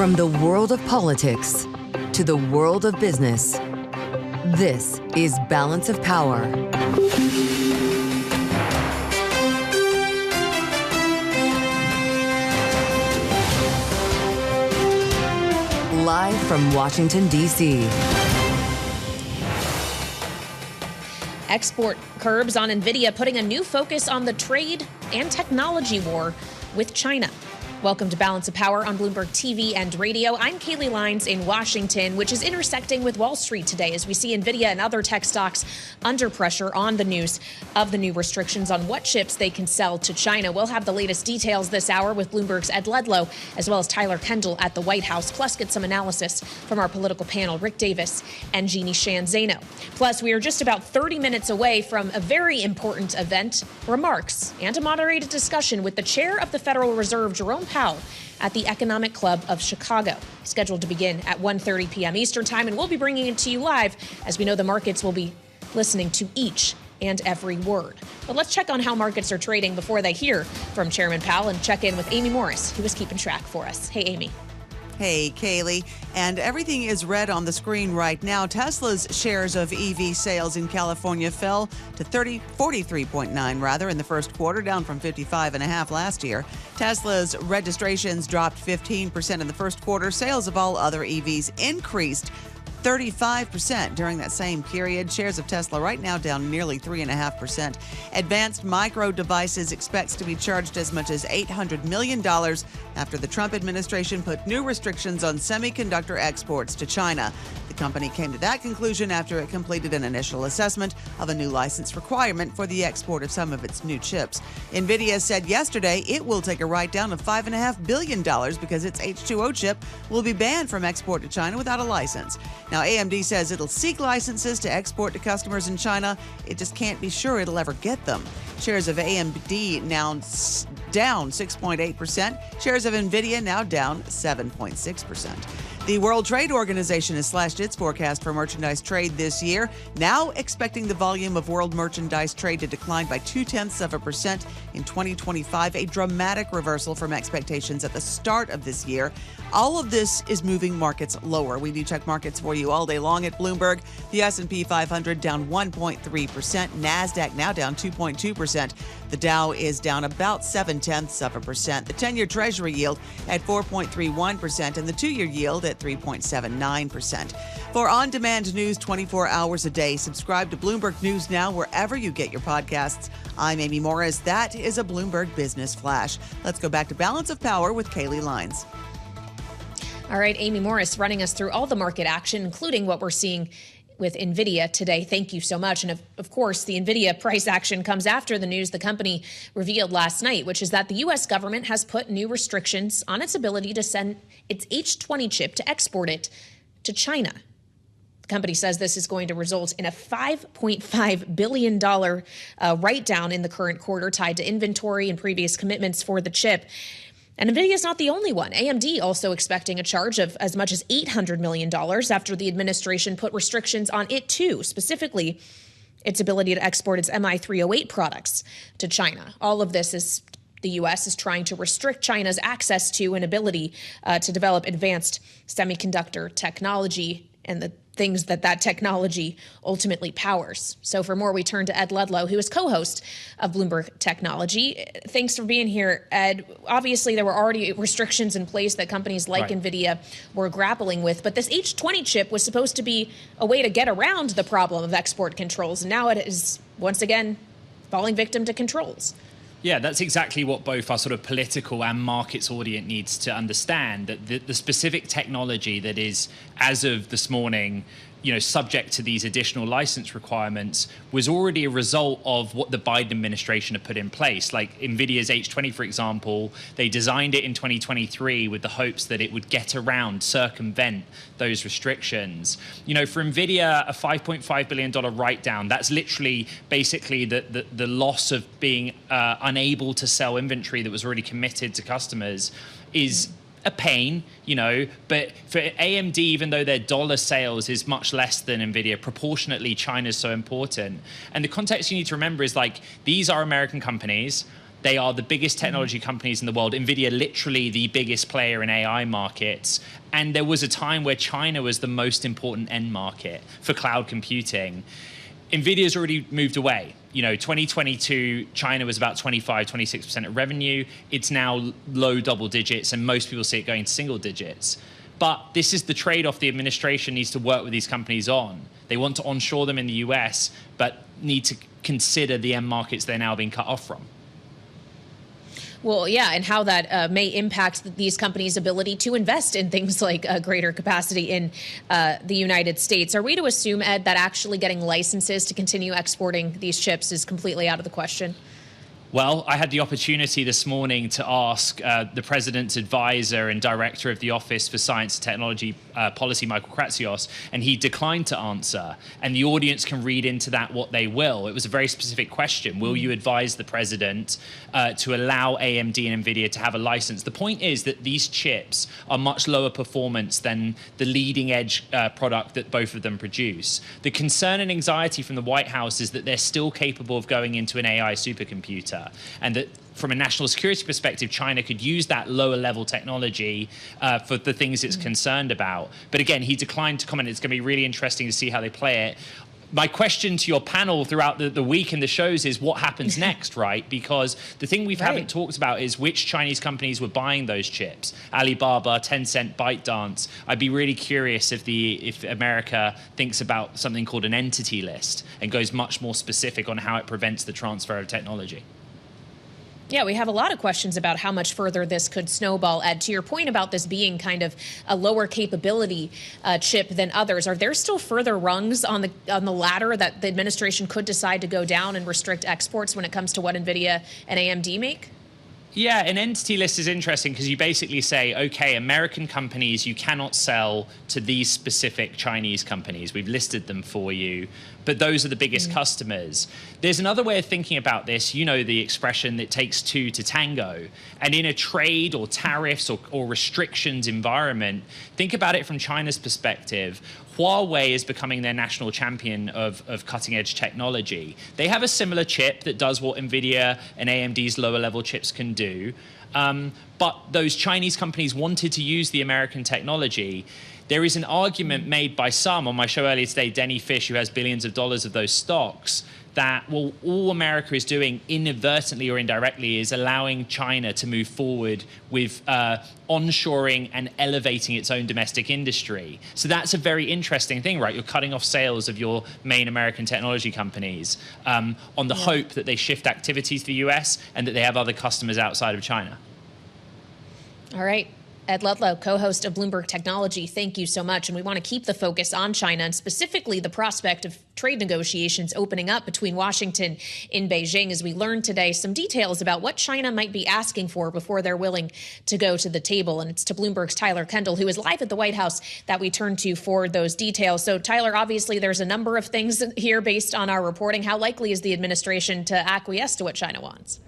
From the world of politics to the world of business, this is Balance of Power. Live from Washington, D.C. Export curbs on Nvidia putting a new focus on the trade and technology war with China. Welcome to Balance of Power on Bloomberg TV and radio. I'm Kailey Leinz in Washington, which is intersecting with Wall Street today as we see Nvidia and other tech stocks under pressure on the news of the new restrictions on what chips they can sell to China. We'll have the latest details this hour with Bloomberg's Ed Ludlow, as well as Tyler Kendall at the White House, plus get some analysis from our political panel, Rick Davis and Jeanne Zaino. Plus, we are just about 30 minutes away from a very important event, remarks and a moderated discussion with the chair of the Federal Reserve, Jerome Powell, at the Economic Club of Chicago, scheduled to begin at 1:30 p.m. Eastern Time, and we'll be bringing it to you live, as we know the markets will be listening to each and every word. But let's check on how markets are trading before they hear from Chairman Powell and check in with Amy Morris, who is keeping track for us. Hey, Amy. Hey, Kailey. And everything is red on the screen right now. Tesla's shares of EV sales in California fell to 43.9 in the first quarter, down from 55.5 last year. Tesla's registrations dropped 15% in the first quarter. Sales of all other EVs increased 35% during that same period. Shares of Tesla right now down nearly 3.5%. Advanced Micro Devices expects to be charged as much as $800 million after the Trump administration put new restrictions on semiconductor exports to China. The company came to that conclusion after it completed an initial assessment of a new license requirement for the export of some of its new chips. Nvidia said yesterday it will take a write-down of $5.5 billion because its H2O chip will be banned from export to China without a license. Now, AMD says it'll seek licenses to export to customers in China. It just can't be sure it'll ever get them. Shares of AMD now down 6.8%. Shares of Nvidia now down 7.6%. The World Trade Organization has slashed its forecast for merchandise trade this year, now expecting the volume of world merchandise trade to decline by 0.2% in 2025, a dramatic reversal from expectations at the start of this year. All of this is moving markets lower. We do check markets for you all day long at Bloomberg. The S&P 500 down 1.3%. NASDAQ now down 2.2%. The Dow is down about 0.7%. The 10-year Treasury yield at 4.31% and the 2-year yield at 3.79%. For on-demand news 24 hours a day, subscribe to Bloomberg News Now wherever you get your podcasts. I'm Amy Morris. That is a Bloomberg Business Flash. Let's go back to Balance of Power with Kailey Leinz. All right, Amy Morris running us through all the market action, including what we're seeing with Nvidia today. Thank you so much. And of course, the Nvidia price action comes after the news the company revealed last night, which is that the U.S. government has put new restrictions on its ability to send its H20 chip to export it to China. The company says this is going to result in a $5.5 billion write-down in the current quarter tied to inventory and previous commitments for the chip. And Nvidia is not the only one. AMD also expecting a charge of as much as $800 million after the administration put restrictions on it too, specifically its ability to export its MI308 products to China. All of this is the U.S. is trying to restrict China's access to and ability to develop advanced semiconductor technology and the things that technology ultimately powers. So for more, we turn to Ed Ludlow, who is co-host of Bloomberg Technology. Thanks for being here, Ed. Obviously, there were already restrictions in place that companies like Nvidia were grappling with, but this H20 chip was supposed to be a way to get around the problem of export controls, and now it is, once again, falling victim to controls. Yeah, that's exactly what both our sort of political and markets audience needs to understand, that the specific technology that is, as of this morning, subject to these additional license requirements was already a result of what the Biden administration had put in place. Like Nvidia's H20, for example, they designed it in 2023 with the hopes that it would get around, circumvent those restrictions. For Nvidia, a $5.5 billion write-down, that's literally basically the loss of being unable to sell inventory that was already committed to customers is a pain, but for AMD, even though their dollar sales is much less than Nvidia, proportionately, China's so important. And the context you need to remember is these are American companies. They are the biggest technology companies in the world. Nvidia, literally the biggest player in AI markets. And there was a time where China was the most important end market for cloud computing. Nvidia's already moved away. 2022, China was about 25, 26% of revenue. It's now low double digits, and most people see it going to single digits. But this is the trade-off the administration needs to work with these companies on. They want to onshore them in the US, but need to consider the end markets they're now being cut off from. Well, yeah, and how that may impact these companies' ability to invest in things like greater capacity in the United States. Are we to assume, Ed, that actually getting licenses to continue exporting these chips is completely out of the question? Well, I had the opportunity this morning to ask the president's advisor and director of the Office for Science and Technology Policy, Michael Kratsios, and he declined to answer. And the audience can read into that what they will. It was a very specific question. Will you advise the president to allow AMD and Nvidia to have a license? The point is that these chips are much lower performance than the leading edge product that both of them produce. The concern and anxiety from the White House is that they're still capable of going into an AI supercomputer, and that from a national security perspective, China could use that lower level technology for the things it's concerned about. But again, he declined to comment. It's going to be really interesting to see how they play it. My question to your panel throughout the week and the shows is what happens next, right? Because the thing we haven't talked about is which Chinese companies were buying those chips. Alibaba, Tencent, ByteDance. I'd be really curious if America thinks about something called an entity list and goes much more specific on how it prevents the transfer of technology. Yeah, we have a lot of questions about how much further this could snowball. Ed, to your point about this being kind of a lower capability chip than others, are there still further rungs on the ladder that the administration could decide to go down and restrict exports when it comes to what Nvidia and AMD make? Yeah, an entity list is interesting because you basically say, okay, American companies, you cannot sell to these specific Chinese companies. We've listed them for you, but those are the biggest customers. There's another way of thinking about this. You know the expression, it takes two to tango. And in a trade or tariffs or restrictions environment, think about it from China's perspective. Huawei is becoming their national champion of cutting-edge technology. They have a similar chip that does what Nvidia and AMD's lower-level chips can do. But those Chinese companies wanted to use the American technology. There is an argument made by some on my show earlier today, Denny Fish, who has billions of dollars of those stocks, that, well, all America is doing inadvertently or indirectly is allowing China to move forward with onshoring and elevating its own domestic industry. So that's a very interesting thing, right? You're cutting off sales of your main American technology companies on the hope that they shift activities to the US and that they have other customers outside of China. All right. Ed Ludlow, co-host of Bloomberg Technology, thank you so much. And we want to keep the focus on China and specifically the prospect of trade negotiations opening up between Washington and Beijing, as we learned today some details about what China might be asking for before they're willing to go to the table. And it's to Bloomberg's Tyler Kendall, who is live at the White House, that we turn to for those details. So, Tyler, obviously there's a number of things here based on our reporting. How likely is the administration to acquiesce to what China wants?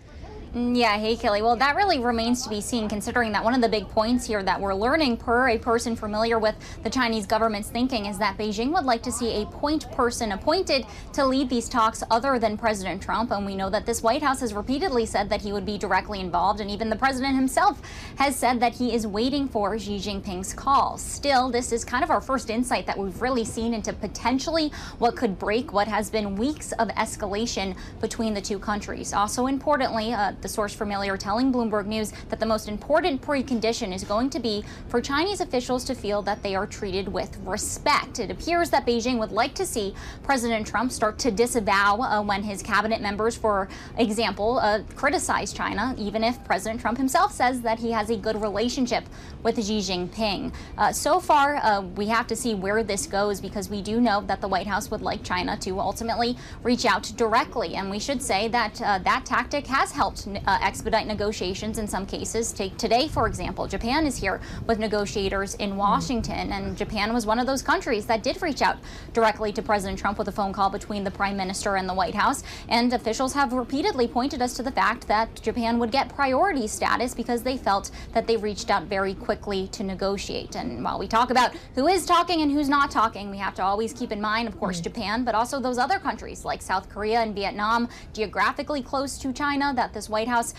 Yeah, hey, Kailey. Well, that really remains to be seen, considering that one of the big points here that we're learning per a person familiar with the Chinese government's thinking is that Beijing would like to see a point person appointed to lead these talks other than President Trump. And we know that this White House has repeatedly said that he would be directly involved. And even the president himself has said that he is waiting for Xi Jinping's call. Still, this is kind of our first insight that we've really seen into potentially what could break what has been weeks of escalation between the two countries. Also, importantly, the source familiar telling Bloomberg News that the most important precondition is going to be for Chinese officials to feel that they are treated with respect. It appears that Beijing would like to see President Trump start to disavow when his cabinet members, for example, criticize China, even if President Trump himself says that he has a good relationship with Xi Jinping. So far, we have to see where this goes, because we do know that the White House would like China to ultimately reach out directly. And we should say that that tactic has helped expedite negotiations in some cases. Take today, for example, Japan is here with negotiators in Washington, and Japan was one of those countries that did reach out directly to President Trump with a phone call between the Prime Minister and the White House. And officials have repeatedly pointed us to the fact that Japan would get priority status because they felt that they reached out very quickly to negotiate. And while we talk about who is talking and who's not talking, we have to always keep in mind, of course, Japan, but also those other countries like South Korea and Vietnam, geographically close to China, that this White White House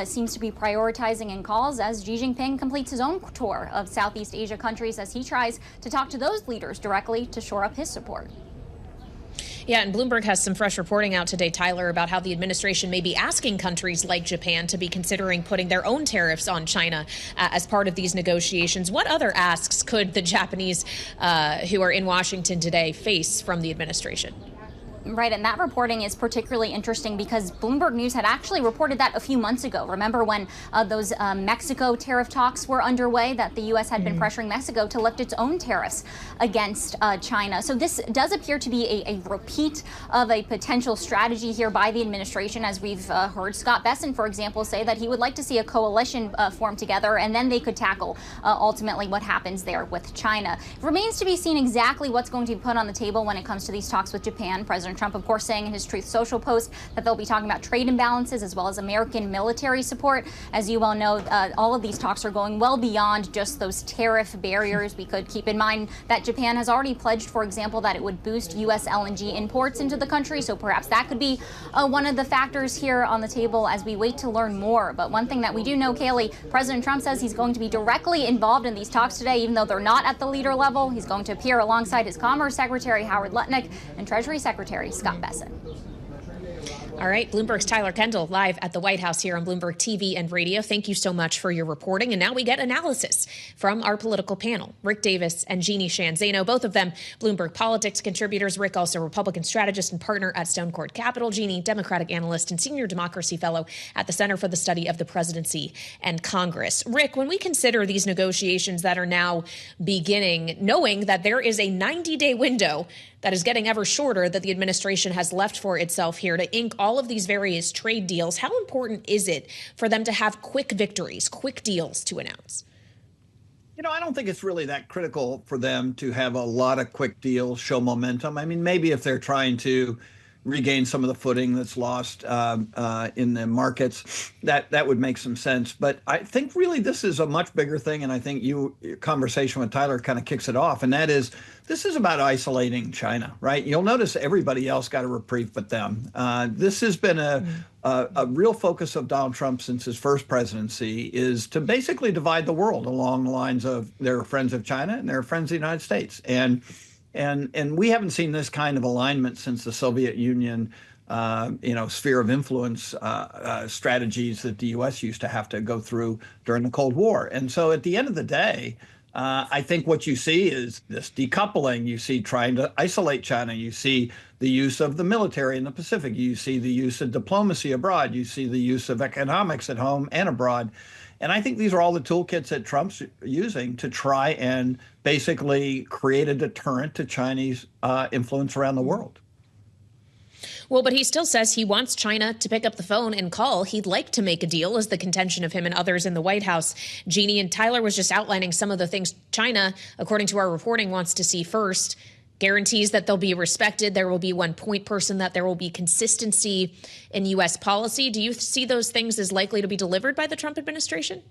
seems to be prioritizing in calls as Xi Jinping completes his own tour of Southeast Asia countries as he tries to talk to those leaders directly to shore up his support. Yeah, and Bloomberg has some fresh reporting out today, Tyler, about how the administration may be asking countries like Japan to be considering putting their own tariffs on China as part of these negotiations. What other asks could the Japanese who are in Washington today face from the administration? Right, and that reporting is particularly interesting because Bloomberg News had actually reported that a few months ago. Remember when those Mexico tariff talks were underway, that the U.S. had been pressuring Mexico to lift its own tariffs against China. So this does appear to be a repeat of a potential strategy here by the administration, as we've heard Scott Bessent, for example, say that he would like to see a coalition form together, and then they could tackle ultimately what happens there with China. It remains to be seen exactly what's going to be put on the table when it comes to these talks with Japan. President Trump, of course, saying in his Truth Social post that they'll be talking about trade imbalances as well as American military support. As you well know, all of these talks are going well beyond just those tariff barriers. We could keep in mind that Japan has already pledged, for example, that it would boost U.S. LNG imports into the country. So perhaps that could be one of the factors here on the table as we wait to learn more. But one thing that we do know, Kailey, President Trump says he's going to be directly involved in these talks today, even though they're not at the leader level. He's going to appear alongside his Commerce Secretary, Howard Lutnick, and Treasury Secretary Scott Bessent. All right, Bloomberg's Tyler Kendall live at the White House here on Bloomberg TV and radio. Thank you so much for your reporting. And now we get analysis from our political panel. Rick Davis and Jeanne Zaino, both of them Bloomberg politics contributors. Rick, also Republican strategist and partner at Stonecourt Capital. Jeanne, Democratic analyst and senior democracy fellow at the Center for the Study of the Presidency and Congress. Rick, when we consider these negotiations that are now beginning, knowing that there is a 90-day window that is getting ever shorter that the administration has left for itself here to ink all of these various trade deals, how important is it for them to have quick victories, quick deals to announce? You know, I don't think it's really that critical for them to have a lot of quick deals, show momentum. I mean, maybe if they're trying to regain some of the footing that's lost in the markets, that would make some sense. But I think really this is a much bigger thing, and I think your conversation with Tyler kind of kicks it off, and that is this is about isolating China, right? You'll notice everybody else got a reprieve but them. This has been a real focus of Donald Trump since his first presidency, is to basically divide the world along the lines of they're friends of China and they're friends of the United States. And we haven't seen this kind of alignment since the Soviet Union, sphere of influence strategies that the U.S. used to have to go through during the Cold War. And so at the end of the day, I think what you see is this decoupling. You see trying to isolate China. You see the use of the military in the Pacific. You see the use of diplomacy abroad. You see the use of economics at home and abroad. And I think these are all the toolkits that Trump's using to try and basically create a deterrent to Chinese influence around the world. Well, but he still says he wants China to pick up the phone and call. He'd like to make a deal, is the contention of him and others in the White House. Jeanne, and Tyler was just outlining some of the things China, according to our reporting, wants to see first. Guarantees that they'll be respected. There will be one point person, that there will be consistency in U.S. policy. Do you see those things as likely to be delivered by the Trump administration?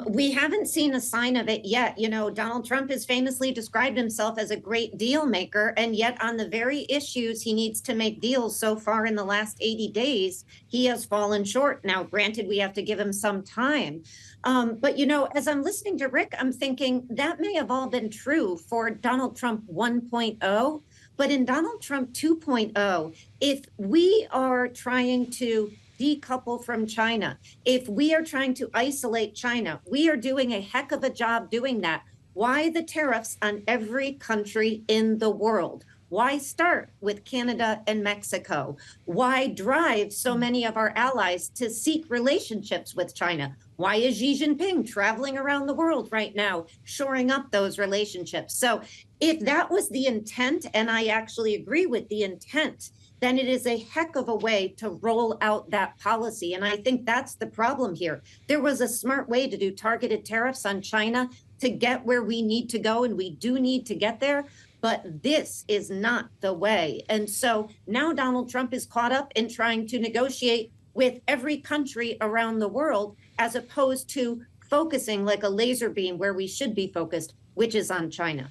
We haven't seen a sign of it yet. You know, Donald Trump has famously described himself as a great deal maker, and yet on the very issues he needs to make deals so far in the last 80 days, he has fallen short. Now, granted, we have to give him some time. But, you know, as I'm listening to Rick, I'm thinking that may have all been true for Donald Trump 1.0. But in Donald Trump 2.0, if we are trying to decouple from China, if we are trying to isolate China, we are doing a heck of a job doing that. Why the tariffs on every country in the world? Why start with Canada and Mexico? Why drive so many of our allies to seek relationships with China? Why is Xi Jinping traveling around the world right now, shoring up those relationships? So if that was the intent, and I actually agree with the intent, then it is a heck of a way to roll out that policy. And I think that's the problem here. There was a smart way to do targeted tariffs on China to get where we need to go, and we do need to get there. But this is not the way. And so now Donald Trump is caught up in trying to negotiate with every country around the world, as opposed to focusing like a laser beam where we should be focused, which is on China.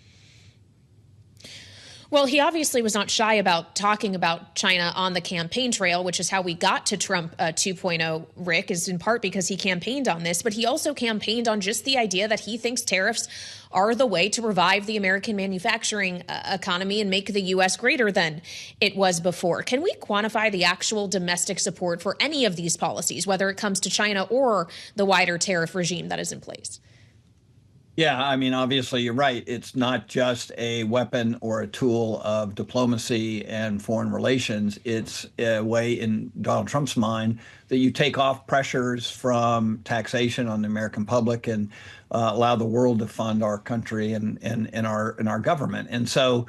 Well, he obviously was not shy about talking about China on the campaign trail, which is how we got to Trump 2.0, Rick, is in part because he campaigned on this. But he also campaigned on just the idea that he thinks tariffs are the way to revive the American manufacturing economy and make the U.S. greater than it was before. Can we quantify the actual domestic support for any of these policies, whether it comes to China or the wider tariff regime that is in place? Yeah, I mean, obviously, you're right. It's not just a weapon or a tool of diplomacy and foreign relations. It's a way, in Donald Trump's mind, that you take off pressures from taxation on the American public and allow the world to fund our country and our government. And so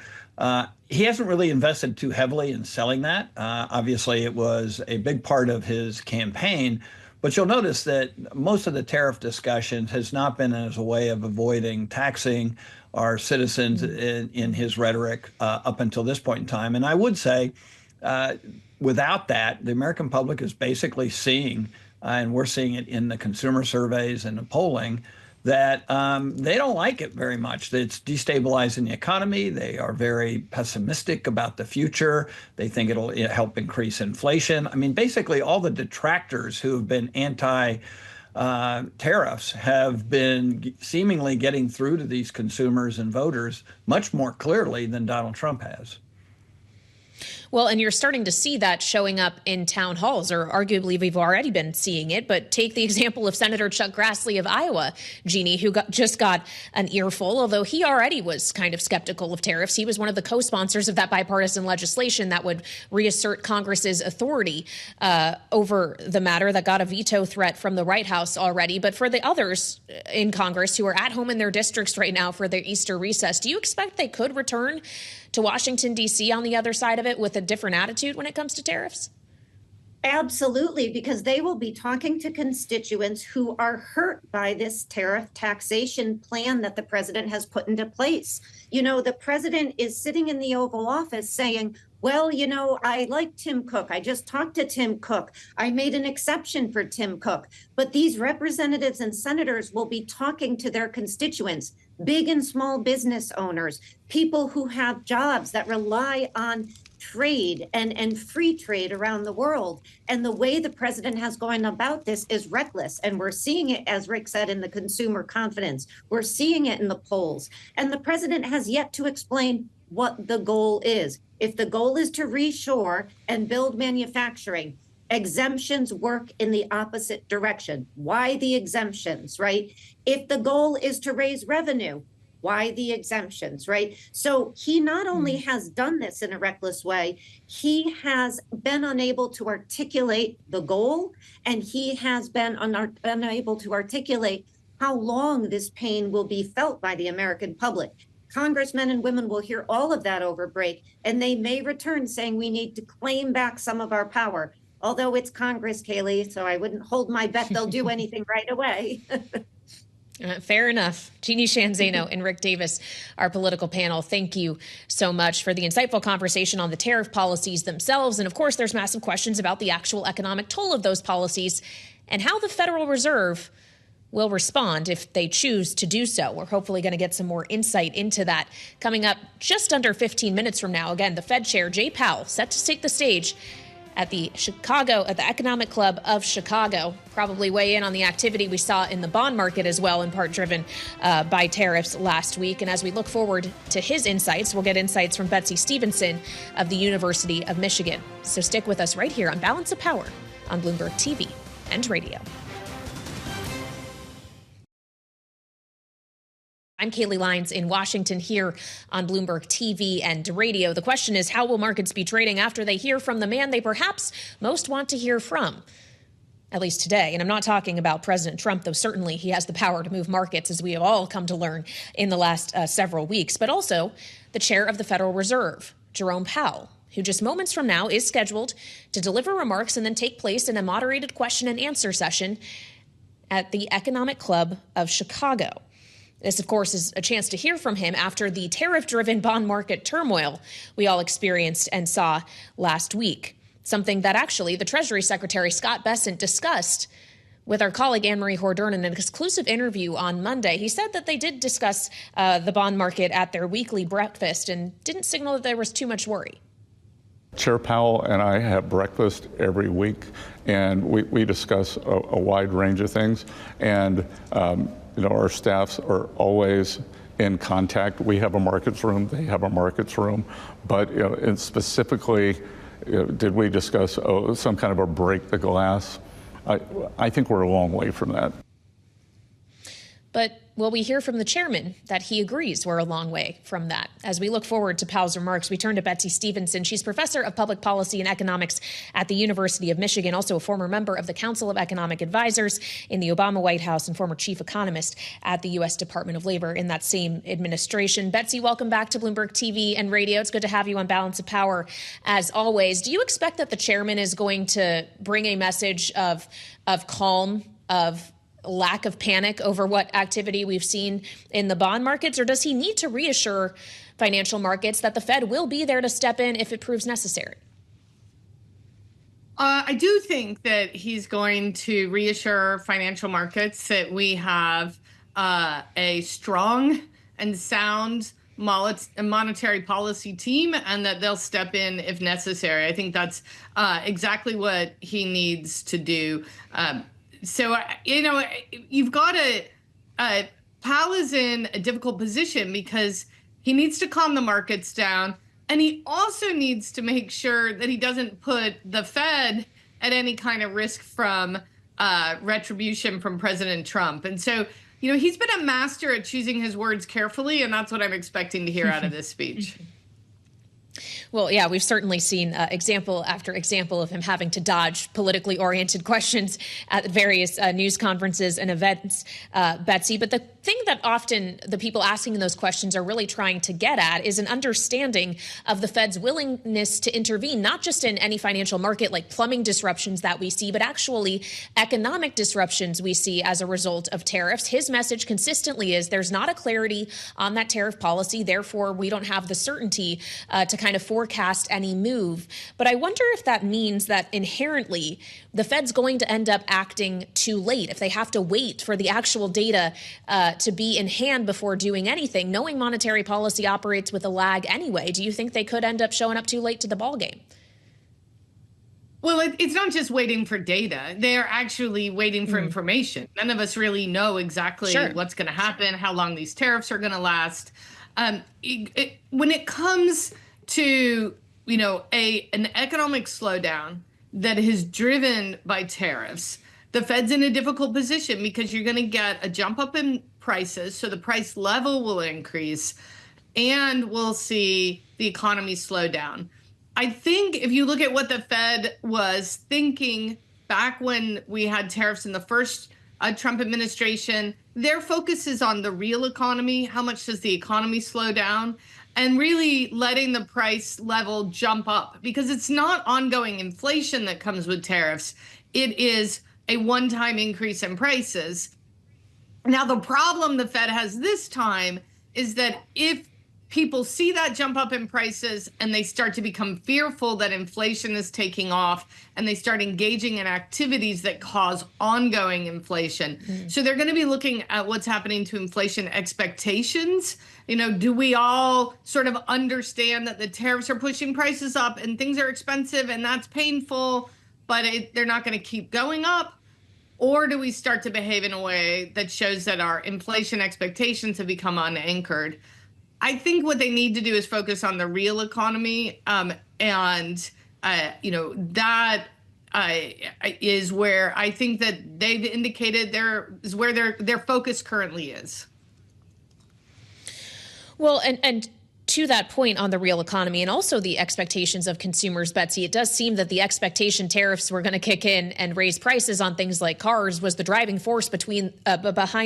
he hasn't really invested too heavily in selling that. Obviously, it was a big part of his campaign. But you'll notice that most of the tariff discussion has not been as a way of avoiding taxing our citizens in his rhetoric up until this point in time. And I would say without that, the American public is basically seeing, and we're seeing it in the consumer surveys and the polling, that they don't like it very much. It's destabilizing the economy. They are very pessimistic about the future. They think it'll help increase inflation. I mean, basically all the detractors who have been anti-tariffs have been seemingly getting through to these consumers and voters much more clearly than Donald Trump has. Well, and you're starting to see that showing up in town halls, or arguably we've already been seeing it. But take the example of Senator Chuck Grassley of Iowa, Jeanne, who just got an earful, although he already was kind of skeptical of tariffs. He was one of the co-sponsors of that bipartisan legislation that would reassert Congress's authority over the matter, that got a veto threat from the White House already. But for the others in Congress who are at home in their districts right now for their Easter recess, do you expect they could return to Washington, D.C. on the other side of it with a different attitude when it comes to tariffs? Absolutely, because they will be talking to constituents who are hurt by this tariff taxation plan that the president has put into place. You know, the president is sitting in the Oval Office saying, well, you know, I like Tim Cook. I just talked to Tim Cook. I made an exception for Tim Cook. But these representatives and senators will be talking to their constituents, big and small business owners, people who have jobs that rely on trade and free trade around the world. And the way the president has gone about this is reckless. And we're seeing it, as Rick said, in the consumer confidence. We're seeing it in the polls. And the president has yet to explain what the goal is. If the goal is to reshore and build manufacturing, exemptions work in the opposite direction. Why the exemptions, right? If the goal is to raise revenue, why the exemptions, right? So he not only has done this in a reckless way, he has been unable to articulate the goal, and he has been unable to articulate how long this pain will be felt by the American public. Congressmen and women will hear all of that over break, and they may return saying we need to claim back some of our power. Although it's Congress, Kailey, so I wouldn't hold my bet they'll do anything right away. Fair enough. Jeanne, Zaino, and Rick Davis, our political panel, thank you so much for the insightful conversation on the tariff policies themselves. And of course, there's massive questions about the actual economic toll of those policies and how the Federal Reserve will respond if they choose to do so. We're hopefully going to get some more insight into that coming up just under 15 minutes from now. Again, the Fed Chair, Jay Powell, set to take the stage at the Economic Club of Chicago. Probably weigh in on the activity we saw in the bond market as well, in part driven by tariffs last week. And as we look forward to his insights, we'll get insights from Betsey Stevenson of the University of Michigan. So stick with us right here on Balance of Power on Bloomberg TV and radio. I'm Kailey Leinz in Washington here on Bloomberg TV and radio. The question is, how will markets be trading after they hear from the man they perhaps most want to hear from, at least today? And I'm not talking about President Trump, though certainly he has the power to move markets, as we have all come to learn in the last several weeks, but also the chair of the Federal Reserve, Jerome Powell, who just moments from now is scheduled to deliver remarks and then take place in a moderated question and answer session at the Economic Club of Chicago. This, of course, is a chance to hear from him after the tariff-driven bond market turmoil we all experienced and saw last week, something that actually the Treasury Secretary Scott Bessent discussed with our colleague Anne-Marie Hordern in an exclusive interview on Monday. He said that they did discuss the bond market at their weekly breakfast and didn't signal that there was too much worry. Chair Powell and I have breakfast every week, and we discuss a wide range of things. And our staffs are always in contact. We have a markets room, they have a markets room, but and specifically, did we discuss some kind of a break the glass? I think we're a long way from that. But will we hear from the chairman that he agrees we're a long way from that? As we look forward to Powell's remarks, we turn to Betsey Stevenson. She's professor of public policy and economics at the University of Michigan, also a former member of the Council of Economic Advisors in the Obama White House and former chief economist at the U.S. Department of Labor in that same administration. Betsey, welcome back to Bloomberg TV and radio. It's good to have you on Balance of Power as always. Do you expect that the chairman is going to bring a message of calm, of lack of panic over what activity we've seen in the bond markets, or does he need to reassure financial markets that the Fed will be there to step in if it proves necessary? I do think that he's going to reassure financial markets that we have a strong and sound monetary policy team and that they'll step in if necessary. I think that's exactly what he needs to do. So, you've got Powell is in a difficult position because he needs to calm the markets down. And he also needs to make sure that he doesn't put the Fed at any kind of risk from retribution from President Trump. And so, he's been a master at choosing his words carefully. And that's what I'm expecting to hear out of this speech. Well, yeah, we've certainly seen example after example of him having to dodge politically oriented questions at various news conferences and events, Betsey. But the thing that often the people asking those questions are really trying to get at is an understanding of the Fed's willingness to intervene, not just in any financial market like plumbing disruptions that we see, but actually economic disruptions we see as a result of tariffs. His message consistently is there's not a clarity on that tariff policy. Therefore, we don't have the certainty to kind of forecast any move. But I wonder if that means that inherently the Fed's going to end up acting too late, if they have to wait for the actual data to be in hand before doing anything, knowing monetary policy operates with a lag anyway. Do you think they could end up showing up too late to the ballgame? Well, it's not just waiting for data. They're actually waiting for information. None of us really know exactly what's going to happen, how long these tariffs are going to last. When it comes to, an economic slowdown that is driven by tariffs, the Fed's in a difficult position because you're going to get a jump up in prices. So the price level will increase and we'll see the economy slow down. I think if you look at what the Fed was thinking back when we had tariffs in the first Trump administration, their focus is on the real economy. How much does the economy slow down? And really letting the price level jump up, because it's not ongoing inflation that comes with tariffs. It is a one-time increase in prices. Now, the problem the Fed has this time is that if people see that jump up in prices and they start to become fearful that inflation is taking off and they start engaging in activities that cause ongoing inflation. So they're going to be looking at what's happening to inflation expectations. Do we all sort of understand that the tariffs are pushing prices up and things are expensive and that's painful, but they're not going to keep going up? Or do we start to behave in a way that shows that our inflation expectations have become unanchored? I think what they need to do is focus on the real economy, that is where I think that they've indicated is where their focus currently is. Well, and to that point on the real economy and also the expectations of consumers, Betsey, it does seem that the expectation tariffs were going to kick in and raise prices on things like cars was the driving force behind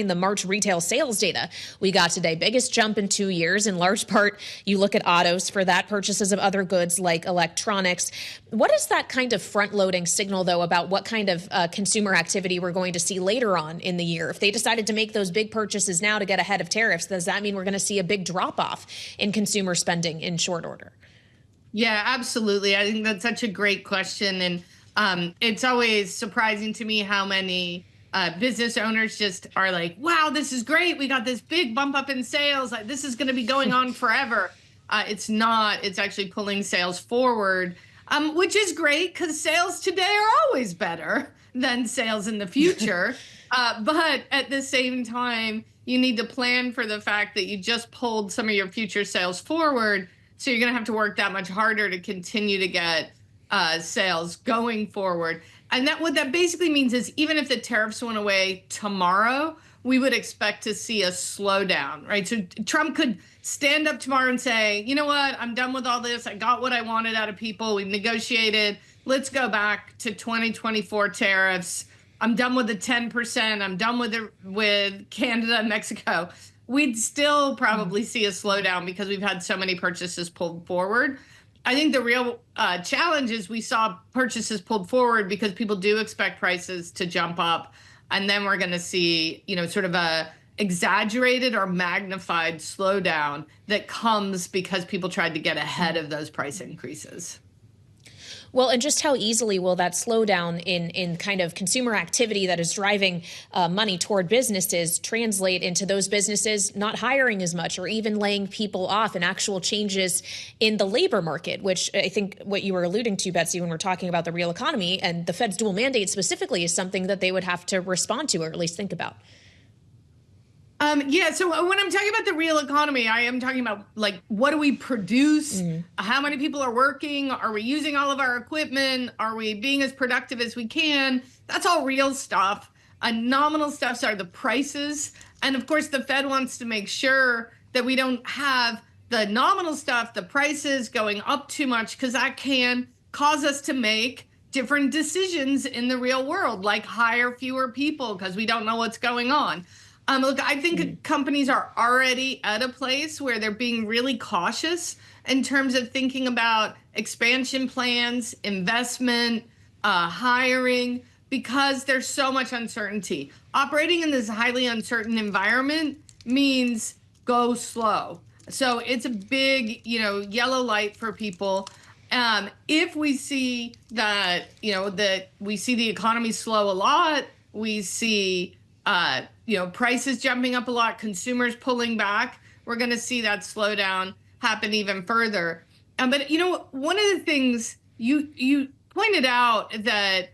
the March retail sales data we got today. Biggest jump in 2 years. In large part, you look at autos for that, purchases of other goods like electronics. What is that kind of front-loading signal, though, about what kind of consumer activity we're going to see later on in the year? If they decided to make those big purchases now to get ahead of tariffs, does that mean we're going to see a big drop-off in consumer spending in short order? Yeah, absolutely. I think that's such a great question. And it's always surprising to me how many business owners just are like, wow, this is great. We got this big bump up in sales. This is going to be going on forever. It's not. It's actually pulling sales forward, which is great because sales today are always better than sales in the future. But at the same time, you need to plan for the fact that you just pulled some of your future sales forward. So you're going to have to work that much harder to continue to get sales going forward. And what that basically means is even if the tariffs went away tomorrow, we would expect to see a slowdown, right? So Trump could stand up tomorrow and say, you know what, I'm done with all this. I got what I wanted out of people. We've negotiated. Let's go back to 2024 tariffs. I'm done with the 10%. I'm done with Canada and Mexico. We'd still probably see a slowdown because we've had so many purchases pulled forward. I think the real challenge is we saw purchases pulled forward because people do expect prices to jump up. And then we're going to see, sort of a exaggerated or magnified slowdown that comes because people tried to get ahead of those price increases. Well, and just how easily will that slowdown in kind of consumer activity that is driving money toward businesses translate into those businesses not hiring as much or even laying people off, and actual changes in the labor market, which I think what you were alluding to, Betsey, when we're talking about the real economy and the Fed's dual mandate specifically is something that they would have to respond to or at least think about. So when I'm talking about the real economy, I am talking about, like, what do we produce? How many people are working? Are we using all of our equipment? Are we being as productive as we can? That's all real stuff. Nominal stuffs are the prices. And of course, the Fed wants to make sure that we don't have the nominal stuff, the prices going up too much, because that can cause us to make different decisions in the real world, like hire fewer people because we don't know what's going on. Look, I think companies are already at a place where they're being really cautious in terms of thinking about expansion plans, investment, hiring, because there's so much uncertainty. Operating in this highly uncertain environment means go slow. So it's a big, yellow light for people. If we see that, that we see the economy slow a lot, we see prices jumping up a lot, consumers pulling back, we're going to see that slowdown happen even further. But, one of the things you pointed out that,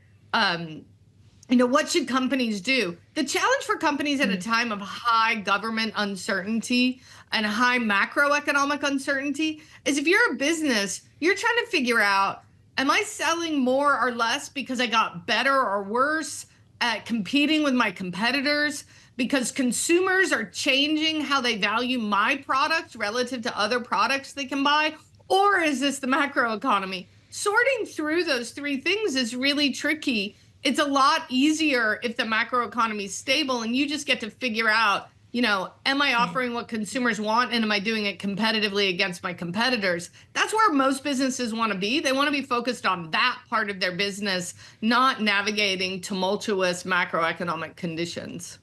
what should companies do? The challenge for companies at a time of high government uncertainty and high macroeconomic uncertainty is, if you're a business, you're trying to figure out, am I selling more or less because I got better or worse at competing with my competitors, because consumers are changing how they value my product relative to other products they can buy? Or is this the macroeconomy? Sorting through those three things is really tricky. It's a lot easier if the macroeconomy is stable and you just get to figure out, am I offering what consumers want, and am I doing it competitively against my competitors? That's where most businesses want to be. They want to be focused on that part of their business, not navigating tumultuous macroeconomic conditions.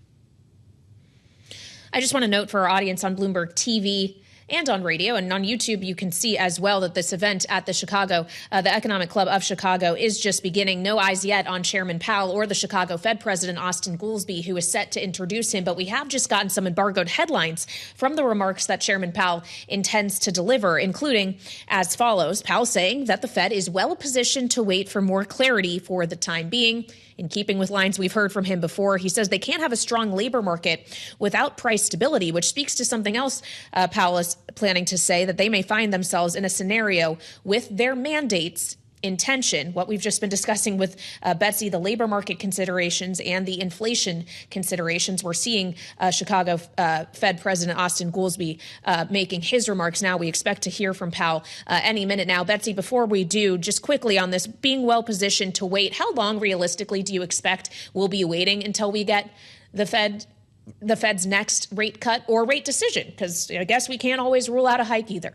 I just want to note for our audience on Bloomberg TV and on radio and on YouTube, you can see as well that this event at the Economic Club of Chicago is just beginning. No eyes yet on Chairman Powell or the Chicago Fed President Austin Goolsbee, who is set to introduce him. But we have just gotten some embargoed headlines from the remarks that Chairman Powell intends to deliver, including as follows. Powell saying that the Fed is well positioned to wait for more clarity for the time being. In keeping with lines we've heard from him before, he says they can't have a strong labor market without price stability, which speaks to something else Powell is planning to say, that they may find themselves in a scenario with their mandates in tension. What we've just been discussing with Betsey, the labor market considerations and the inflation considerations. We're seeing Chicago Fed President Austin Goolsbee making his remarks now. We expect to hear from Powell any minute now. Betsey, before we do, just quickly on this, being well positioned to wait, how long realistically do you expect we'll be waiting until we get the Fed's next rate cut or rate decision? Because I guess we can't always rule out a hike either.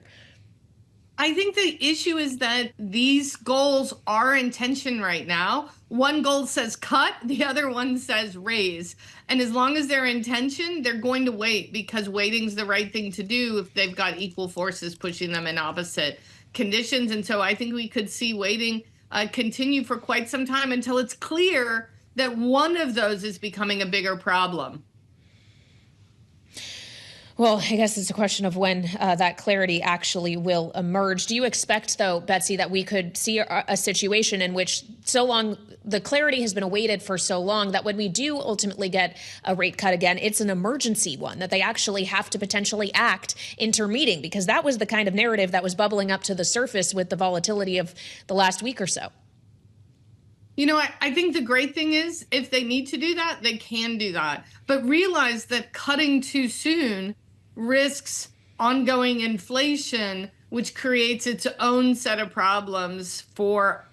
I think the issue is that these goals are in tension right now. One goal says cut, the other one says raise. And as long as they're in tension, they're going to wait, because waiting's the right thing to do if they've got equal forces pushing them in opposite conditions. And so I think we could see waiting continue for quite some time until it's clear that one of those is becoming a bigger problem? Well, I guess it's a question of when that clarity actually will emerge. Do you expect, though, Betsey, that we could see a situation in which so long the clarity has been awaited for so long that when we do ultimately get a rate cut again, it's an emergency one, that they actually have to potentially act intermeeting? Because that was the kind of narrative that was bubbling up to the surface with the volatility of the last week or so. You know, I think the great thing is if they need to do that, they can do that. But realize that cutting too soon risks ongoing inflation, which creates its own set of problems for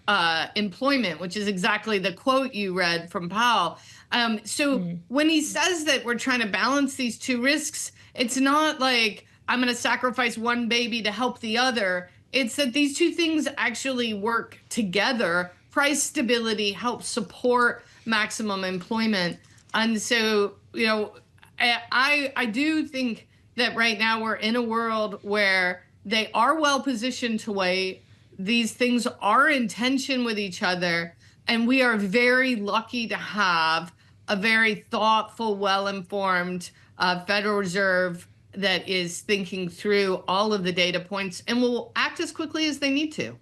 employment, which is exactly the quote you read from Powell. When he says that we're trying to balance these two risks, it's not like I'm going to sacrifice one baby to help the other. It's that these two things actually work together. Price stability helps support maximum employment. And so, you know, I do think that right now we're in a world where they are well positioned to wait. These things are in tension with each other. And we are very lucky to have a very thoughtful, well-informed Federal Reserve that is thinking through all of the data points and will act as quickly as they need to.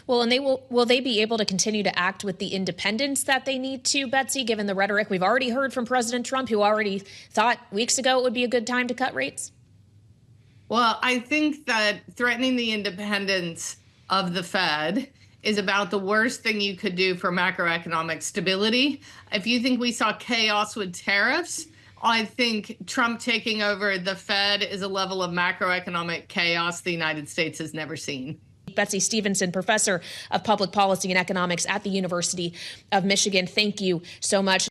Well, and will they be able to continue to act with the independence that they need to, Betsey, given the rhetoric we've already heard from President Trump, who already thought weeks ago it would be a good time to cut rates? Well, I think that threatening the independence of the Fed is about the worst thing you could do for macroeconomic stability. If you think we saw chaos with tariffs, I think Trump taking over the Fed is a level of macroeconomic chaos the United States has never seen. Betsey Stevenson, professor of public policy and economics at the University of Michigan, thank you so much.